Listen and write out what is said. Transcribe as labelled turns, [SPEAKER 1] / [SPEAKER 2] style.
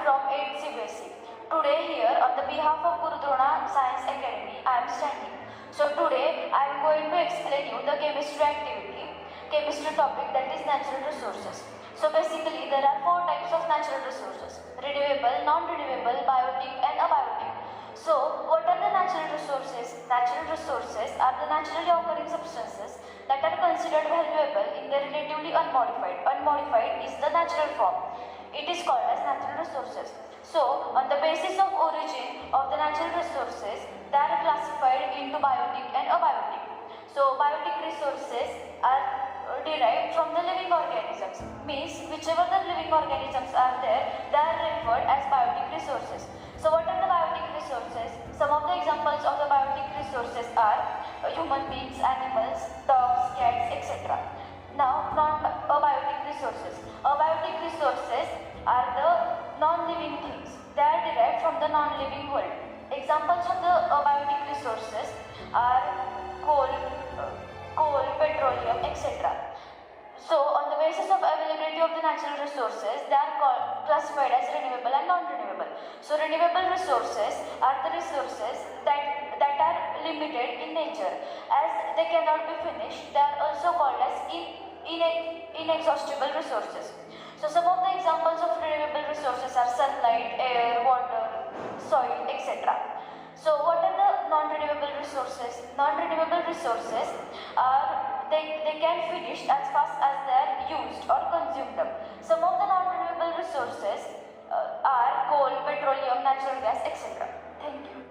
[SPEAKER 1] from 8th CBSE. Today here on the behalf of Guru Drona Science Academy, I am standing. So today I am going to explain you the chemistry topic, that is natural resources. So basically there are four types of natural resources: renewable, non-renewable, biotic and abiotic. So what are the natural resources? Natural resources are the naturally occurring substances that are considered valuable in their relatively unmodified. Unmodified is the natural form. It is called as natural resources. So on the basis of origin of the natural resources, they are classified into biotic and abiotic. So biotic resources are derived from the living organisms, means whichever the living organisms are there, they are referred as biotic resources. So what are the biotic resources? Some of the examples of the biotic resources are human beings, animals, dogs, cats, etc. Now non-abiotic resources. Abiotic resources are the non-living things. They are derived from the non-living world. Examples of the abiotic resources are coal, petroleum, etc. So, on the basis of availability of the natural resources, they are classified as renewable and non-renewable. So, renewable resources are the resources that are limited in nature. As they cannot be finished, they are also called as inexhaustible resources. So, some of the examples of renewable resources are sunlight, air, water, soil, etc. So, what are the non-renewable resources? Non-renewable resources are they can finish as fast as they are used or consumed up. Some of the non-renewable resources are coal, petroleum, natural gas, etc. Thank you.